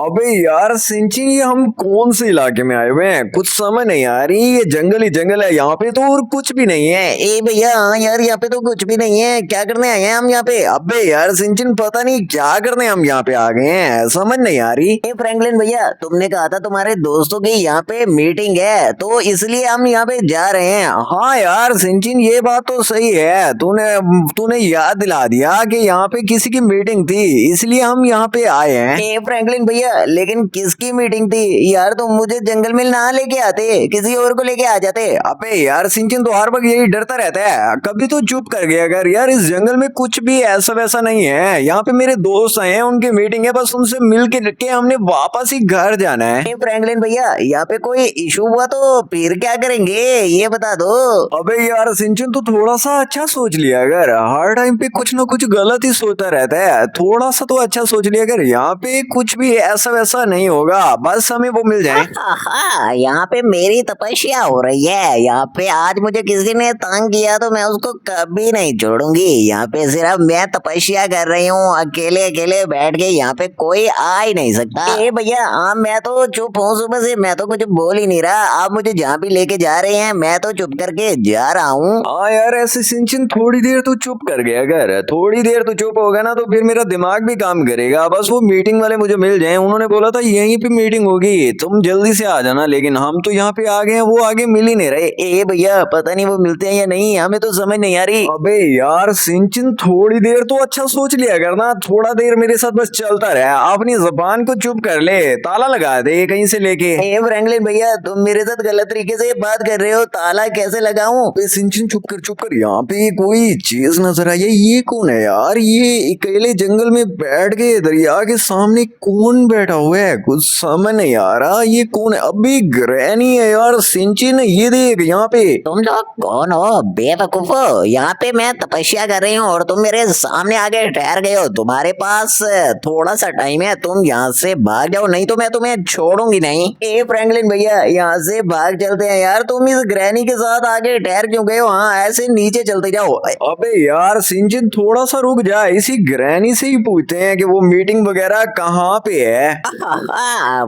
अबे यार सिंचिन, ये हम कौन से इलाके में आए हुए हैं? कुछ समझ नहीं आ रही। ये जंगल ही जंगल है यहाँ पे तो, और कुछ भी नहीं है। ए भैया, हाँ यार, यहाँ पे तो कुछ भी नहीं है। क्या करने आए हैं हम यहाँ पे? अबे यार सिंचिन, पता नहीं क्या करने हम यहाँ पे आ गए हैं, समझ नहीं आ रही। ए फ्रैंकलिन भैया, तुमने कहा था तुम्हारे दोस्तों की यहाँ पे मीटिंग है, तो इसलिए हम यहाँ पे जा रहे हैं। हाँ यार सिंचिन, ये बात तो सही है। तूने तूने याद दिला दिया कि यहाँ पे किसी की मीटिंग थी, इसलिए हम यहाँ पे आए हैं। ए फ्रैंकलिन भैया, लेकिन किसकी मीटिंग थी यार? तुम मुझे जंगल में ना लेके आते, किसी और को लेके आ जाते। अबे यार सिंचिन, तो हर वक्त यही डरता रहता है, कभी तो चुप कर गया कर यार। इस जंगल में कुछ भी ऐसा वैसा नहीं है। यहाँ पे मेरे दोस्त आए हैं, उनकी मीटिंग है, बस उनसे मिल के हमने वापस ही घर जाना है। ए फ्रैंकलिन भैया, यहाँ पे कोई इशू हुआ तो फिर क्या करेंगे, ये बता दो। अबे यार सिंचन, तो थोड़ा सा अच्छा सोच लिया अगर, हर टाइम पे कुछ ना कुछ गलत ही सोचता रहता है। थोड़ा सा तो अच्छा सोच लिया अगर, यहाँ पे कुछ भी ऐसा वैसा नहीं होगा, बस हमें वो मिल जाए। यहाँ पे मेरी तपस्या हो रही है। यहाँ पे आज मुझे किसी ने तंग किया तो मैं उसको कभी नहीं छोड़ूंगी। यहाँ पे सिर्फ मैं तपस्या कर रही हूँ, अकेले अकेले बैठ के। यहाँ पे कोई आ ही नहीं सकता। ए भैया, हाँ मैं तो चुप हूँ सुबह से, मैं तो कुछ बोल ही नहीं रहा। आप मुझे जहाँ भी लेके जा रहे हैं मैं तो चुप करके जा रहा हूँ। हाँ यार, ऐसे सिंचन थोड़ी देर तो चुप कर गया अगर, थोड़ी देर तो चुप होगा ना तो फिर मेरा दिमाग भी काम करेगा। बस वो मीटिंग वाले मुझे मिल जाए, उन्होंने बोला था यहीं पे मीटिंग होगी, तुम जल्दी से आ जाना, लेकिन हम तो यहाँ पे आ गए हैं, वो आगे मिल ही नहीं रहे। ए भैया, पता नहीं वो मिलते हैं या नहीं, हमें तो समझ नहीं आ रही। अबे यार सिंचन, थोड़ी देर तो अच्छा सोच लिया करना, थोड़ा देर मेरे साथ बस चलता रहा, अपनी जबान को चुप कर ले, ताला लगा दे कहीं से लेके। ए फ्रैंकलिन भैया, तुम मेरे साथ गलत तरीके से बात कर रहे हो। ताला कैसे लगाऊं? अबे सिंचन, चुप कर, यहाँ पे कोई चीज नजर आई है। ये कौन है यार? ये अकेले जंगल में बैठ के दरिया के सामने कौन बैठा हुआ है? कुछ समझ नहीं आ रहा, ये कौन है? अबे ग्रैनी है यार सिंचन, ये देख यहाँ पे। तुम लोग कौन हो बेवकूफ? यहाँ पे मैं तपस्या कर रही हूँ और तुम मेरे सामने आके ठहर गए हो। तुम्हारे पास थोड़ा सा टाइम है, तुम यहाँ से भाग जाओ, नहीं तो मैं तुम्हें छोड़ूंगी नहीं। ए फ्रैंकलिन भैया, यहाँ से भाग चलते हैं यार। तुम इस ग्रैनी के साथ आगे ठहर क्यों गए हो? हाँ, ऐसे नीचे चलते जाओ। अबे यार सिंचन, थोड़ा सा रुक जा, इसी ग्रैनी से ही पूछते हैं कि वो मीटिंग वगैरह कहाँ पे है।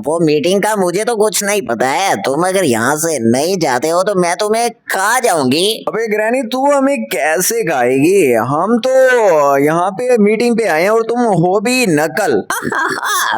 वो मीटिंग का मुझे तो कुछ नहीं पता है। तुम अगर यहाँ से नहीं जाते हो तो मैं तुम्हें खा जाऊंगी। अबे ग्रैनी, तू हमें कैसे खाएगी? हम तो यहाँ पे मीटिंग पे आए हैं और तुम हो भी नकल।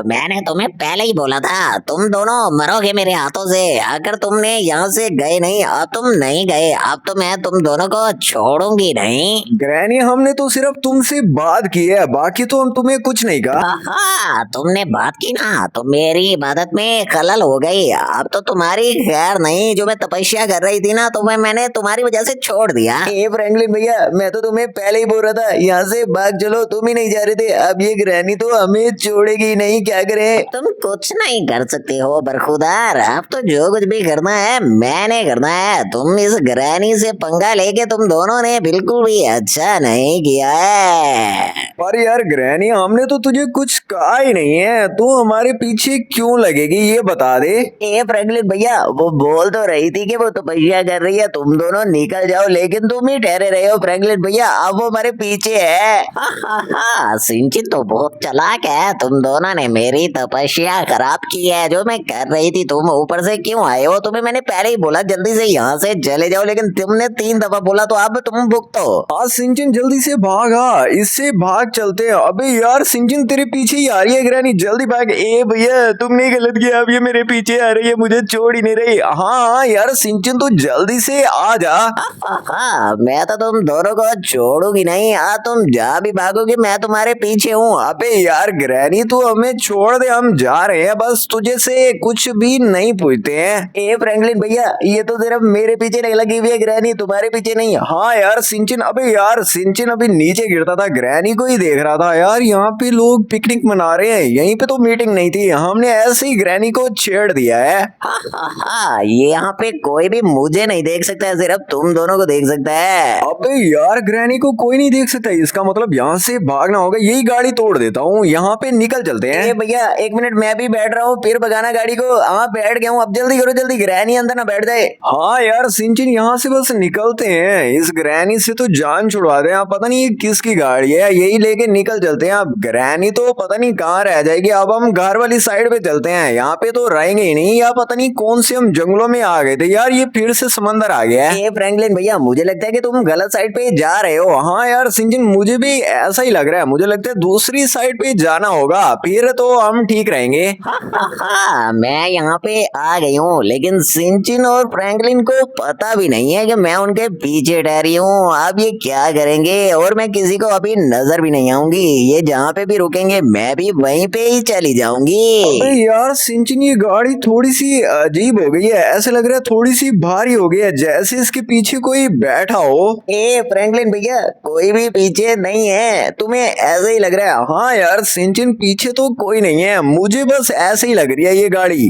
मैंने तुम्हें पहले ही बोला था, तुम दोनों मरोगे मेरे हाथों से अगर तुमने यहाँ से गए नहीं। अब तुम नहीं गए, अब तो मैं तुम दोनों को छोड़ूंगी नहीं। ग्रैनी, हमने तो सिर्फ तुमसे बात की है, बाकी तो हम तुम्हें कुछ नहीं कहा। तुमने बात की ना तो मेरी इबादत में खलल हो गई। अब तो तुम्हारी खैर नहीं। जो मैं तपस्या कर रही थी ना, तो मैंने तुम्हारी वजह से छोड़ दिया। ए फ्रैंकलिन भैया, मैं तो तुम्हें पहले ही बोल रहा था यहाँ से भाग चलो, तुम ही नहीं जा रहे थे। अब ये ग्रैनी तो हमें छोड़ेगी नहीं, क्या करें? तुम कुछ नहीं कर सकते हो बरखुदार। अब तो जो कुछ भी करना है मैंने करना है। तुम इस ग्रैनी से पंगा लेके तुम दोनों ने बिल्कुल भी अच्छा नहीं किया है। पर यार ग्रैनी, हमने तो तुझे कुछ कहा ही नहीं है, तू हमारे पीछे क्यों लगेगी ये बता दे। ए फ्रैंकलिन भैया, वो बोल तो रही थी कि वो तपस्या कर रही है, तुम दोनों निकल जाओ, लेकिन तुम ही ठहरे रहे हो फ्रैंकलिन भैया। अब वो हमारे पीछे है। सिंचिन तो बहुत चालाक है। तुम दोनों ने मेरी तपस्या खराब की है जो मैं कर रही थी। तुम ऊपर से क्यों आए हो? तुम्हें मैंने पहले ही बोला जल्दी से यहाँ से चले जाओ, लेकिन तुमने 3 दफा बोला, तो अब तुम भुगतो। हाँ सिंचन, जल्दी से भागा, इससे भाग चलते हैं। अबे यार सिंचन, तेरे पीछे ही आ रही है ग्रैनी, जल्दी भाग। ए भैया, तुमने गलत किया, अब ये मेरे पीछे आ रही है, मुझे छोड़ ही नहीं रही। हाँ यार सिंचन, तो जल्दी से आ जा। मैं तो तुम दोनों को छोड़ूंगी नहीं। तुम जहाँ भी भागोगे मैं तुम्हारे पीछे हूँ। अबे यार ग्रैनी, तू हमें छोड़ दे, हम जा रहे हैं, बस तुझे से कुछ भी नहीं पूछते हैं। ए फ्रैंकलिन भैया, ये तो सिर्फ मेरे पीछे लगी हुई है ग्रैनी, तुम्हारे पीछे नहीं। हाँ यार सिंचन, अबे यार सिंचन अभी नीचे गिरता था, ग्रैनी को ही देख रहा था यार। यहाँ पे लोग पिकनिक मना रहे हैं, यहीं पे तो मीटिंग नहीं थी, हमने ऐसे ही ग्रैनी को छेड़ दिया है। ये यहाँ पे कोई भी मुझे नहीं देख सकता है, सिर्फ तुम दोनों को देख सकता है। अबे यार ग्रैनी को कोई नहीं देख सकता, इसका मतलब यहाँ से भागना होगा। यही गाड़ी तोड़ देता हूँ, यहाँ पे निकल चलते हैं। ए भैया, 1 मिनट, मैं भी बैठ रहा हूँ, फिर भगाना गाड़ी को। हाँ, बैठ गया हूँ, अब जल्दी करो, जल्दी, ग्रैनी अंदर ना बैठ जाए। हाँ यार सिंचन, यहाँ से बस निकलते हैं, इस ग्रैनी से तो जान छुड़वा दे। पता नहीं ये किसकी गाड़ी है, यही लेके निकल चलते हैं। अब ग्रैनी तो पता नहीं कहाँ रह जाएगी, अब हम हम घर वाली साइड पे चलते हैं, यहाँ पे तो रहेंगे ही नहीं। या पता नहीं कौन से हम जंगलों में आ गए थे यार, ये फिर से समंदर आ गया है। ए फ्रैंकलिन भैया, मुझे लगता है कि तुम गलत साइड पे जा रहे हो। हाँ यार सिंचन, मुझे भी ऐसा ही लग रहा है। मुझे लगता है दूसरी साइड पे जाना होगा, फिर तो हम ठीक रहेंगे। मैं यहाँ पे आ गई हूँ, लेकिन सिंचिन और फ्रैंकलिन को पता भी नहीं है कि मैं उनके पीछे ठहरी हूँ। अब ये क्या करेंगे, और मैं किसी को अभी नजर भी नहीं आऊंगी। ये जहाँ पे भी रुकेंगे मैं भी वहीं पे ही चली जाऊंगी। अबे यार सिंचन, ये गाड़ी थोड़ी सी अजीब हो गई है। ऐसे लग रहा है थोड़ी सी भारी हो गई है, जैसे इसके पीछे कोई बैठा हो। ए फ्रैंकलिन भैया, कोई भी पीछे नहीं है, तुम्हें ऐसे ही लग रहा है। हाँ यार सिंचन, पीछे तो कोई नहीं है, मुझे बस ऐसे ही लग रही है ये गाड़ी।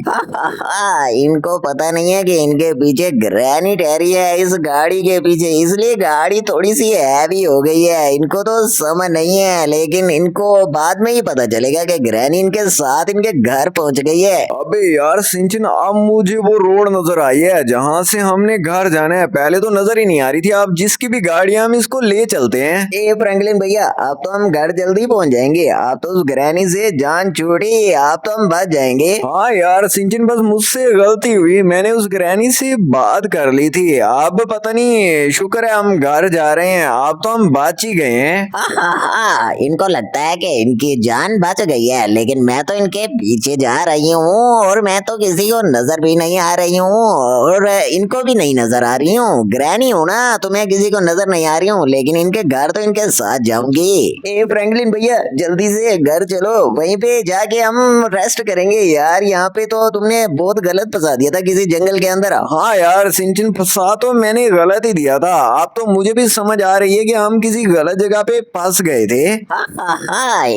इनको पता नहीं है कि इनके पीछे ग्रैनी ठहरी है इस गाड़ी के पीछे, इसलिए गाड़ी थोड़ी सी हैवी हो गई है। इनको तो समझ नहीं है, लेकिन इनको बाद में ही पता चलेगा कि ग्रैनी इनके साथ इनके घर पहुंच गई है। अबे यार सिंचन, अब मुझे वो रोड नजर आई है जहाँ से हमने घर जाना है। पहले तो नजर ही नहीं आ रही थी। अब जिसकी भी गाड़ी है हम इसको ले चलते हैं। ए फ्रैंकलिन भैया, अब तो हम घर जल्दी पहुंच जाएंगे। आप तो उस ग्रैनी से जान छूटी, आप तो हम बच जाएंगे। हाँ यार सिंचन, बस मुझसे गलती हुई, मैंने उस ग्रैनी से बात कर ली थी। अब पता नहीं, शुक्र है हम घर जा रहे हैं। अब तो हम बच ही गए हैं। इनको लगता है कि इनकी जान बच गई है, लेकिन मैं तो इनके पीछे जा रही हूँ और मैं तो किसी को नजर भी नहीं आ रही हूँ और इनको भी नहीं नजर आ रही हूँ। ग्रैनी हूँ ना, तो मैं किसी को नजर नहीं आ रही हूँ, लेकिन इनके घर तो इनके साथ जाऊंगी। ए फ्रैंकलिन भैया, जल्दी से घर चलो, वहीं पे जाके हम रेस्ट करेंगे। यार यहाँ पे तो तुमने बहुत गलत फंसा दिया था किसी जंगल के अंदर। हाँ यार सिंचन, फंसा तो मैंने गलत ही दिया था। अब तो मुझे भी समझ आ रही है कि हम किसी गलत जगह पे फंस गए थे।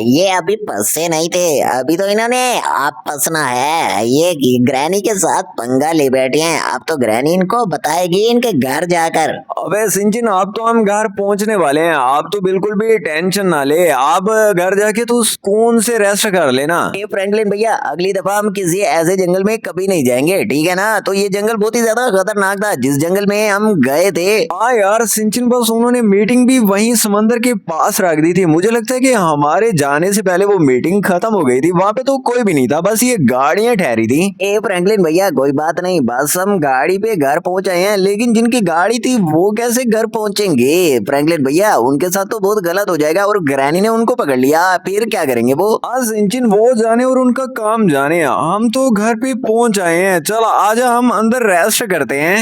ये अभी फंसे नहीं थे, अभी तो इन्होंने आप फंसना है। ये ग्रैनी के साथ पंगा ले बैठे हैं। अब तो ग्रैनी इनको बताएगी इनके घर जाकर। अबे सिंचन, अब तो हम घर पहुंचने वाले हैं। आप तो बिल्कुल भी टेंशन ना ले। आप घर जाके तू सुकून से रेस्ट कर लेना। ए फ्रैंकलिन भैया, अगली दफा हम किसी ऐसे जंगल में कभी नहीं जाएंगे, ठीक है ना? तो ये जंगल बहुत ही ज्यादा खतरनाक था जिस जंगल में हम गए थे। हाँ यार सिंचन, बस उन्होंने मीटिंग भी वहीं समंदर के पास रख दी थी। मुझे लगता है कि हमारे जाने से पहले वो मीटिंग खत्म हो गई थी। वहां पे तो कोई भी नहीं था, बस ये गाड़ियां ठहरी थी। ए फ्रैंकलिन भैया, कोई बात नहीं, बस हम गाड़ी पे घर पहुंचे हैं, लेकिन जिनकी गाड़ी थी वो कैसे घर पहुंचेंगे? फ्रैंकलिन भैया, उनके साथ तो बहुत गलत हो जाएगा और ग्रैनी ने उनको पकड़ लिया, फिर क्या करेंगे वो? हाँ सिंचन, वो जाने और उनका काम जाने। हम तो घर पे पहुंच आए हैं। चल आजा, हम अंदर रेस्ट करते हैं।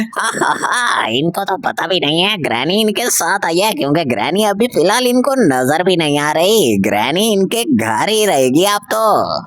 इनको तो पता भी नहीं है ग्रैनी इनके साथ आई है, क्योंकि ग्रैनी अभी फिलहाल इनको नजर भी नहीं आ रही। ग्रैनी इनके घर ही रहेगी अब तो।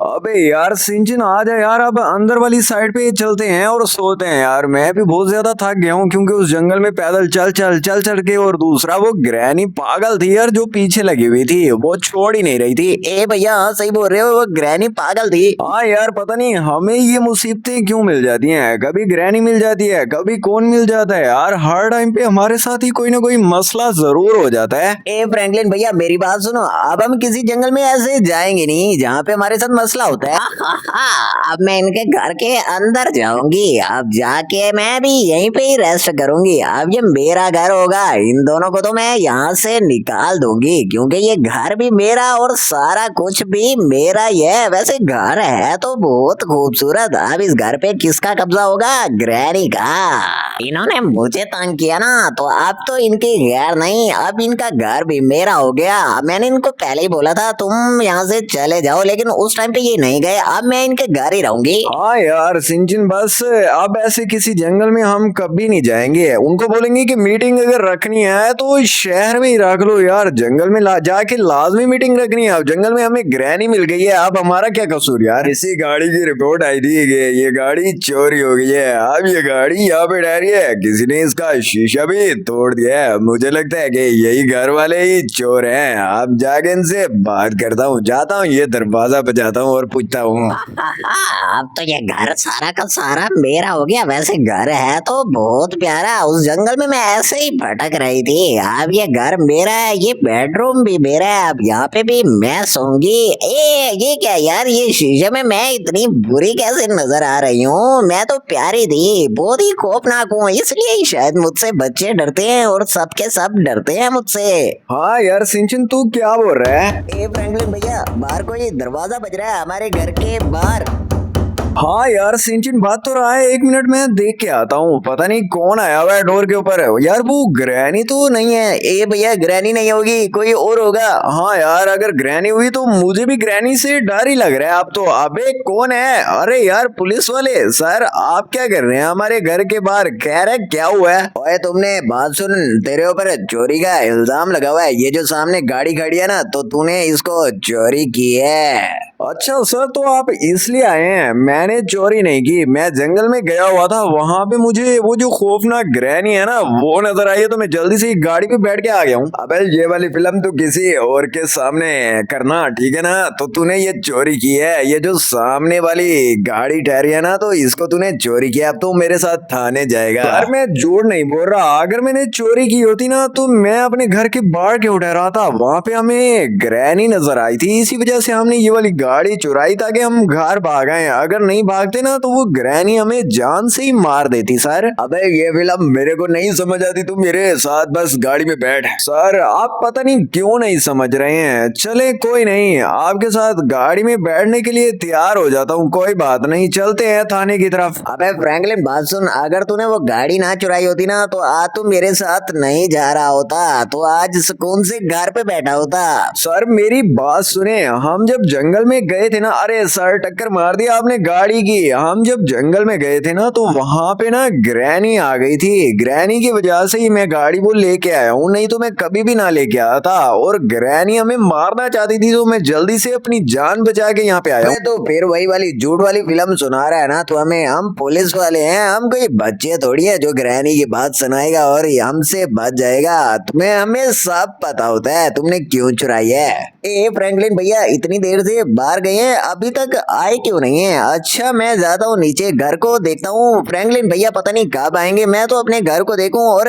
अबे यार सिंचन, आजा यार, अब अंदर वाली साइड पे चलते हैं और सोते हैं। यार मैं भी बहुत ज्यादा थक गया हूँ, क्योंकि उस जंगल में पैदल चल के। और दूसरा, वो ग्रैनी पागल थी यार, जो पीछे लगी हुई थी, वो छोड़ ही नहीं रही थी। ए भैया, हाँ सही बोल रहे हो, वो ग्रैनी पागल थी। हाँ यार, पता नहीं हमें ये मुसीबतें क्यों मिल जाती हैं। कभी ग्रैनी मिल जाती है, कभी कौन मिल जाता है यार। हर टाइम पे हमारे साथ ही कोई ना कोई मसला जरूर हो जाता है। ए फ्रैंकलिन भैया, मेरी बात सुनो। अब हम किसी जंगल में ऐसे जाएंगे नहीं जहाँ पे हमारे साथ मसला होता है। अब मैं इनके घर के अंदर जाऊंगी। अब जाके मैं भी यहीं पे ही रेस्ट करूंगी। अब ये मेरा घर होगा, इन दोनों को तो मैं यहाँ से निकाल दूंगी, क्योंकि ये घर भी मेरा और सारा कुछ भी मेरा ही है। वैसे घर है तो बहुत खूबसूरत। अब इस घर पे किसका कब्जा होगा? ग्रैनी का। इन्होंने मुझे तंग किया ना, तो अब तो इनके घर नहीं, अब इनका घर भी मेरा हो गया। मैंने इनको पहले ही बोला था तुम यहाँ से चले जाओ, लेकिन उस टाइम पे ये नहीं गए। अब मैं इनके घर ही रहूंगी। हाँ यार सिंचन, बस अब ऐसे किसी जंगल में हम कभी नहीं जाएंगे। उनको बोलेंगे कि मीटिंग अगर रखनी है तो शहर में ही रख लो यार। जंगल में जाके लाजमी मीटिंग रखनी है। अब जंगल में हमें ग्रैनी मिल गई है, अब हमारा क्या कसूर यार। इसी गाड़ी की रिपोर्ट आई थी कि ये गाड़ी चोरी हो गई है। अब ये गाड़ी यहाँ पे ठहरी है, किसी ने इसका शीशा भी तोड़ दिया है। मुझे लगता है कि यही घर वाले ही चोर हैं। अब जाके इनसे बात करता हूँ, जाता हूँ, ये दरवाजा बजाता हूँ और पूछता हूँ। अब तो ये घर सारा का सारा मेरा हो गया। वैसे घर है तो बहुत प्यारा, उस जंगल में मैं ऐसे ही भटक रही थी। अब ये घर मेरा है, ये बेडरूम भी मेरा है, अब यहाँ पे भी मैं सोऊंगी। ये क्या यार, ये शीशे में मैं इतनी बुरी कैसे नजर आ रही हूँ? मैं तो प्यारी थी, बहुत ही खौफनाक हूँ, इसलिए ही शायद मुझसे बच्चे डरते हैं और सबके सब डरते हैं मुझसे। हाँ यार सिंचन, तू क्या बोल रहा है? ए फ्रैंकलिन भैया, बाहर कोई दरवाजा बज रहा है हमारे घर के बाहर। हाँ यार सिंचिन बात तो रहा है, 1 मिनट में देख के आता हूँ। पता नहीं कौन आया हुआ है डोर के ऊपर। यार वो ग्रैनी तो नहीं है। ए भैया ग्रैनी नहीं होगी, कोई और होगा। हाँ यार अगर ग्रैनी हुई तो मुझे भी ग्रैनी से डर ही लग रहा है अब तो। अबे कौन है? अरे यार पुलिस वाले सर, आप क्या कर रहे हैं हमारे घर के बाहर? कह रहे क्या हुआ है? ओए तुमने बात सुन, तेरे ऊपर चोरी का इल्जाम लगा हुआ है। ये जो सामने गाड़ी खड़ी है ना, तो तूने इसको चोरी की है। अच्छा सर, तो आप इसलिए आए हैं? मैंने चोरी नहीं की, मैं जंगल में गया हुआ था, वहां पे मुझे वो जो खौफनाक ग्रैनी है ना वो नजर आई है, तो मैं जल्दी से गाड़ी पे बैठ के आ गया हूँ। अबे ये वाली फिल्म तो किसी और के सामने करना, ठीक है ना? तो तूने ये चोरी की है, ये जो सामने वाली गाड़ी ठहरी है ना, तो इसको तूने चोरी किया। अब तो मेरे साथ थाने जाएगा। यार मैं झूठ नहीं बोल रहा, अगर मैंने चोरी की होती ना तो मैं अपने घर के बाहर क्यों ठहरा था? वहां पे हमें ग्रैनी नजर आई थी, इसी वजह से हमने ये वाली गाड़ी चुराई ताकि हम घर भाग आए। अगर नहीं भागते ना तो वो ग्रैनी हमें जान से ही मार देती। सर अबे ये फिल्म मेरे को नहीं समझ आती, तू मेरे साथ बस गाड़ी में बैठ। सर आप पता नहीं क्यों नहीं समझ रहे हैं। चले कोई नहीं, आपके साथ गाड़ी में बैठने के लिए तैयार हो जाता हूँ, कोई बात नहीं, चलते हैं थाने की तरफ। अबे फ्रैंकलिन बात सुन, अगर तूने वो गाड़ी ना चुराई होती ना तो आज तू मेरे साथ नहीं जा रहा होता, तो आज सुकून से घर पे बैठा होता। सर मेरी बात सुने, हम जब जंगल में गए थे ना, अरे सर टक्कर मार दिया आपने गाड़ी की। हम जब जंगल में गए थे ना तो वहां पे ना ग्रैनी आ गई थी। ग्रैनी की वजह से ही मैं गाड़ी वो लेके आया हूँ, नहीं तो मैं कभी भी ना लेके आया था। और ग्रैनी हमें मारना चाहती थी तो मैं जल्दी से अपनी जान बचा के यहाँ पे आया हूँ। तो फिर वही वाली झूठ वाली फिल्म सुना रहा है ना तो हमें। हम पुलिस वाले हैं, हम कोई बच्चे थोड़ी है जो ग्रैनी की बात सुनाएगा और हमसे बच जाएगा। तुम्हें हमें सब पता होता है तुमने क्यों चुराई है। ए फ्रैंकलिन भैया इतनी देर से बाहर गए हैं, अभी तक आए क्यों नहीं है? अच्छा मैं जाता हूँ नीचे, घर को देखता हूँ। फ्रैंकलिन भैया पता नहीं कब आएंगे, मैं तो अपने घर को देखूं और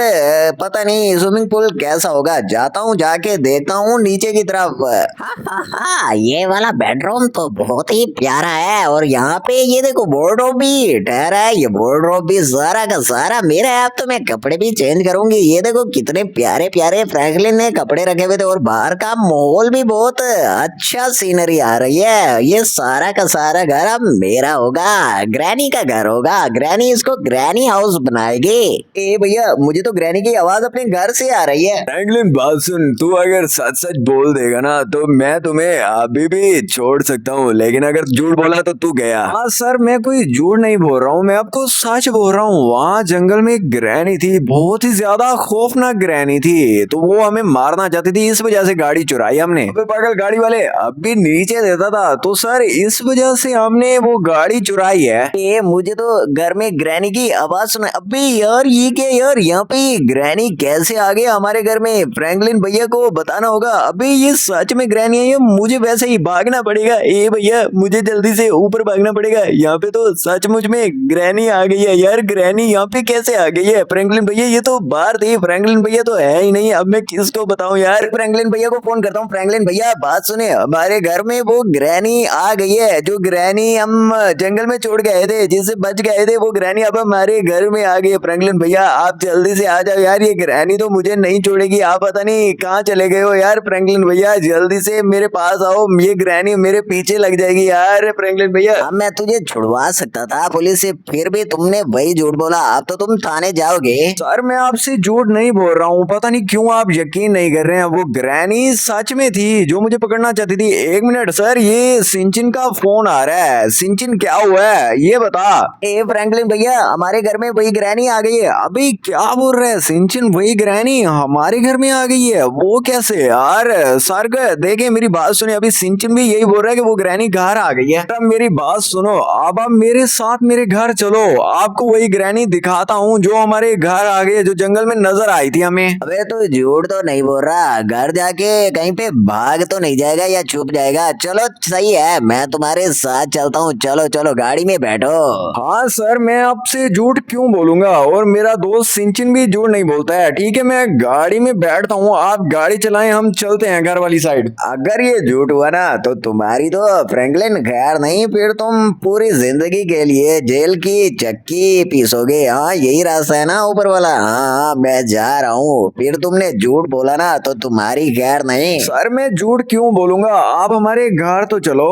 पता नहीं स्विमिंग पूल कैसा होगा। जाता हूँ, जाके देखता हूँ नीचे की तरफ। हाँ, ये वाला बेडरूम तो बहुत ही प्यारा है और यहाँ पे ये देखो वार्डरोब भी ठहरा है। ये वार्डरोब भी सारा का सारा मेरा है। अब तो मैं कपड़े भी चेंज करूंगी। ये देखो कितने प्यारे प्यारे फ्रैंकलिन ने कपड़े रखे हुए थे और बाहर का माहौल भी बहुत अच्छा सीनरी आ रही है। ये सारा का सारा घर अब मेरा होगा, ग्रैनी का घर होगा। ग्रैनी इसको ग्रैनी हाउस बनाएगी। ए भैया मुझे तो ग्रैनी की आवाज अपने घर से आ रही है। फ्रैंकलिन बात सुन, तू अगर सच सच बोल देगा ना तो मैं तुम्हें अभी भी छोड़ सकता हूँ, लेकिन अगर झूठ बोला तो तू गया। हाँ सर मैं कोई झूठ नहीं बोल रहा हूँ, मैं आपको सच बोल रहा हूँ। वहाँ जंगल में एक ग्रैनी थी, बहुत ही ज्यादा खौफनाक ग्रैनी थी, तो वो हमें मारना चाहती थी, इस वजह से गाड़ी चुराई हमने। अबे पागल गाड़ी वाले, अब भी नीचे देता था तो सर इस वजह से हमने वो गाड़ी चुराई है। ए मुझे तो घर में ग्रैनी की आवाज सुना। अबे यार ये क्या यार, यहाँ पे ग्रैनी कैसे आ गया हमारे घर में? फ्रैंकलिन भैया को बताना होगा। अबे ये सच में ग्रैनी है, मुझे वैसे ही भागना पड़ेगा। ए भैया मुझे जल्दी से ऊपर भागना पड़ेगा, यहाँ पे तो सचमुच में ग्रैनी आ गई है। यार ग्रैनी यहाँ पे कैसे आ गई है? फ्रैंकलिन भैया ये तो बाहर थी, फ्रैंकलिन भैया तो है ही नहीं। अब मैं किसको बताऊं यार? फ्रैंकलिन भैया को फोन करता हूँ। फ्रैंकलिन भैया बात सुने, हमारे घर में वो ग्रैनी आ गई है, जो ग्रैनी हम जंगल में छोड़ गए थे, जिससे बच गए थे, वो ग्रैनी अब हमारे घर में आ गई है। फ्रैंकलिन भैया आप जल्दी से आ जाओ यार, ये ग्रैनी तो मुझे नहीं छोड़ेगी। आप पता नहीं कहाँ चले गए हो यार। फ्रैंकलिन भैया जल्दी से मेरे पास आओ, ये ग्रैनी मेरे पीछे लग जाएगी यार। फ्रैंकलिन भैया अब मैं तुझे छुड़वा सकता था पुलिस से, फिर भी तुमने वही झूठ बोला। अब तो तुम थाने जाओगे। सर मैं आपसे झूठ नहीं बोल रहा हूँ, पता नहीं क्यों आप यकीन नहीं कर रहे हैं। वो ग्रैनी सच में थी जो मुझे पकड़ना चाहती थी। 1 मिनट सर, ये सिंचिन का फोन आ रहा है। सिंचिन क्या हुआ है ये बता। ए फ्रैंकलिन भैया हमारे घर में वही ग्रैनी आ गई है। अभी क्या बोल रहे हैं सिंचिन? वही ग्रैनी हमारे घर में आ गई है? वो कैसे यार? सर देखे मेरी बात सुने, अभी सिंचिन भी यही बोल रहा है कि वो ग्रैनी घर आ गई है। तब मेरी बात सुनो, अब आप मेरे साथ मेरे घर चलो, आपको वही ग्रैनी दिखाता हूँ जो हमारे घर आ गई है, जो जंगल में नजर आई थी हमें। अबे तू झूठ तो नहीं बोल रहा? घर जाके कहीं पे भाग तो नहीं जाएगा या छुप जाएगा? चलो सही है, मैं तुम्हारे साथ चलता हूँ। चलो चलो गाड़ी में बैठो। हाँ सर, मैं आपसे झूठ क्यों बोलूंगा, और मेरा दोस्त सिंचिन भी झूठ नहीं बोलता है। ठीक है, मैं गाड़ी में बैठता हूँ, आप गाड़ी चलाएं, हम चलते हैं घर वाली साइड। अगर ये झूठ हुआ ना तो तुम्हारी तो फ्रैंकलिन खैर नहीं, फिर तुम पूरी जिंदगी के लिए जेल की चक्की पीसोगे। हाँ यही रास्ता है ना ऊपर वाला। हाँ मैं जा रहा हूँ, फिर तुमने झूठ बोला ना तो तुम्हारी खैर नहीं। सर मैं झूठ क्यों बोलूंगा, आप हमारे घर तो चलो।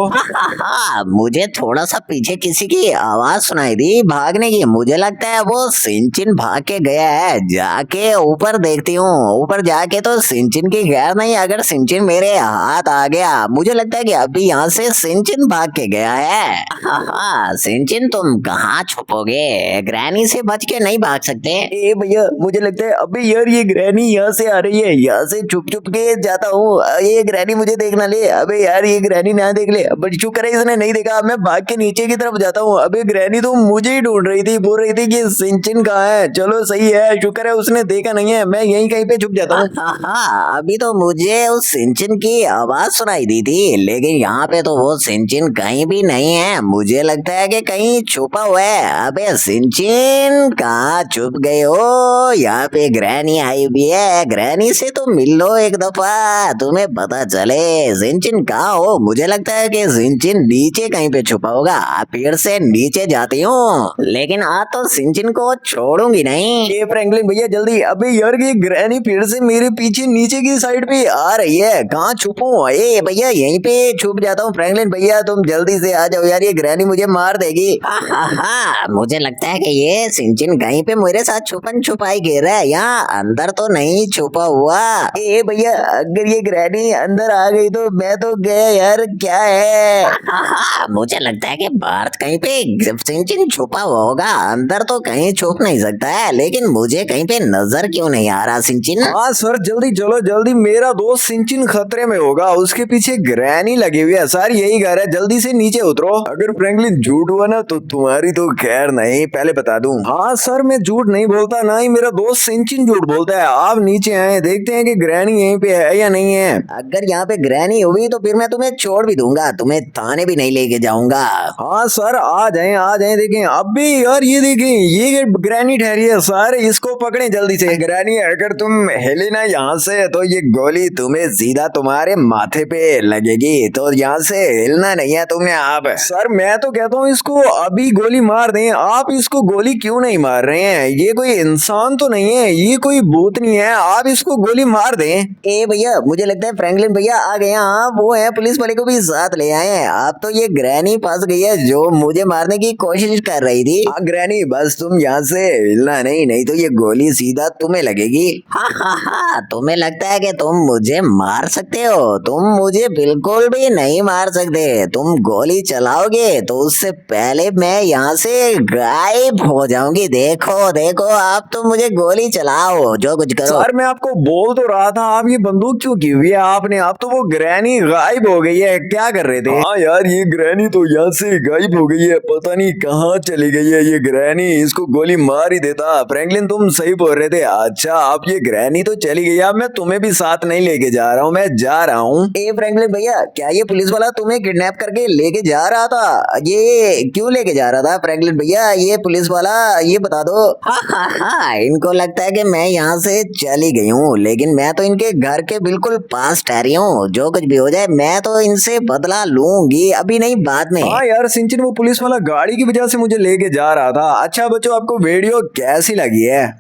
मुझे थोड़ा सा पीछे किसी की आवाज सुनाई दी भागने की। मुझे लगता है वो सिंचिन भाग के गया है। जाके ऊपर देखती हूँ। ऊपर जाके तो सिंचिन की खैर नहीं। अगर सिंचिन मेरे हाथ आ गया, मुझे लगता है कि अभी यहाँ से सिंचिन भाग के गया है। सिंचिन तुम कहाँ छुपोगे? ग्रैनी से बच के नहीं भाग सकते। ए भैया, मुझे लगता है अबे यार ये ग्रैनी यहाँ से आ रही है, यहाँ से छुप छुप के जाता हूँ। ये ग्रैनी मुझे देख ना ले। अबे यार ये ग्रैनी ना देख ले, बट शुक्र है इसने नहीं देखा। मैं भाग के नीचे की तरफ जाता हूँ। अबे ग्रैनी तो मुझे ही ढूंढ रही थी, बोल रही थी कि सिंचिन कहाँ है। चलो सही है, शुक्र है उसने देखा नहीं है। मैं यहीं कहीं पे छुप जाता हूँ। अभी तो मुझे उस सिंचिन की आवाज सुनाई दी थी, लेकिन यहाँ पे तो वो सिंचिन कहीं भी नहीं है। मुझे लगता है कि कहीं छुपा हुआ है। अबे सिंचिन कहाँ छुप गए हो? यहाँ पे ग्रैनी आई भी है। ग्रैनी से तो मिल लो एक दफा, तुम्हें पता चले सिंचिन कहाँ हो। मुझे लगता है कि सिंचिन नीचे कहीं पे छुपा होगा। पेड़ से नीचे जाती हूँ, लेकिन आज तो सिंचिन को छोड़ूंगी नहीं। ये फ्रैंकलिन भैया जल्दी। अबे यार ये ग्रैनी पेड़ से मेरे पीछे नीचे की साइड पे आ रही है, कहाँ छुपूं? ए भैया यहीं पे छुप जाता हूँ। फ्रैंकलिन भैया तुम जल्दी से आ जाओ यार, ये ग्रैनी मुझे मार देगी। मुझे लगता है कि ये सिंचिन कहीं पे मेरे साथ छुपन छुपाई गिर रहा है। यहाँ अंदर तो नहीं छुपा हुआ। ए भैया, अगर ये ग्रैनी अंदर आ गई तो मैं तो गया यार, क्या है? मुझे लगता है कि बाहर कहीं पे सिंचिन छुपा हुआ होगा। अंदर तो कहीं छुप नहीं सकता है, लेकिन मुझे कहीं पे नजर क्यों नहीं आ रहा सिंचिन? हाँ सर जल्दी चलो जल्दी, मेरा दोस्त सिंचिन खतरे में होगा, उसके पीछे ग्रैनी लगी हुई है। सर यही घर है, जल्दी से नीचे उतरो। अगर फ्रैंकलिन झूठ हुआ ना तो तुम्हारी तो खैर नहीं, पहले बता दूं। हाँ सर मैं झूठ नहीं बोलता, ना ही मेरा दोस्त सिंचिन झूठ बोलता है। आप नीचे आए, देखते हैं कि ग्रैनी यहीं पे है या नहीं है। अगर यहाँ पे ग्रैनी हुई तो फिर मैं तुम्हें छोड़ भी दूंगा, तुम्हें थाने भी नहीं लेके जाऊंगा। हाँ सर आ जाए देखें। अबे यार ये देखें, ये ग्रैनी ठहरी है सर, इसको पकड़े जल्दी से। ग्रैनी अगर तुम हिले ना यहाँ से तो ये गोली तुम्हें सीधा तुम्हारे माथे पे लगेगी, तो यहाँ से हिलना नहीं है तुमने। आप सर मैं तो कहता हूँ इसको अभी गोली मार दें। आप इसको गोली क्यों नहीं मार रहे हैं? ये कोई इंसान तो नहीं है, ये कोई भूत नहीं है, आप इसको गोली मार दें। ए भैया मुझे लगता है फ्रैंकलिन भैया आ गए। हाँ वो है, पुलिस वाले को भी साथ ले आए हैं। अब तो ये ग्रैनी फंस गई है जो मुझे मारने की कोशिश कर रही थी। हाँ ग्रैनी बस तुम यहाँ से हिलना नहीं, नहीं तो ये गोली सीधा तुम्हें लगेगी। हाँ तुम्हें लगता है कि तुम मुझे मार सकते हो? तुम मुझे बिल्कुल भी नहीं मार सकते। तुम गोली चलाओगे तो उससे पहले मैं यहाँ से गायब हो जाऊंगी। देखो देखो, आप तो मुझे गोली चलाओ, जो कुछ करो। सर मैं आपको बोल तो रहा था, आप ये बंदूक क्यों की हुई है आपने? आप तो वो ग्रैनी गायब हो गई है, क्या कर रहे थे? हाँ यार ये ग्रैनी तो यहाँ से गायब हो गई है, पता नहीं कहाँ चली गई है ये ग्रैनी। इसको गोली मार ही देता। फ्रैंकलिन तुम सही बोल रहे थे। अच्छा आप ये ग्रैनी तो चली गई, अब मैं तुम्हें भी साथ नहीं लेके जा रहा हूँ, मैं जा रहा हूँ। ए फ्रैंकलिन भैया, क्या ये पुलिस वाला तुम्हें किडनैप करके लेके जा रहा था? ये क्यों लेके जा रहा था फ्रैंकलिन भैया? ये पुलिस वाला ये बता दो। हाँ इनको लगता है कि मैं यहाँ से चली गई हूँ, लेकिन मैं तो इनके घर के बिल्कुल पास ठहरी हूँ। जो कुछ भी हो जाए मैं तो इनसे बदला लूंगी, अभी नहीं बाद में। हाँ यार सिंचन, वो पुलिस वाला गाड़ी की वजह से मुझे लेके जा रहा था। अच्छा बच्चों, आपको वीडियो कैसी लगी है?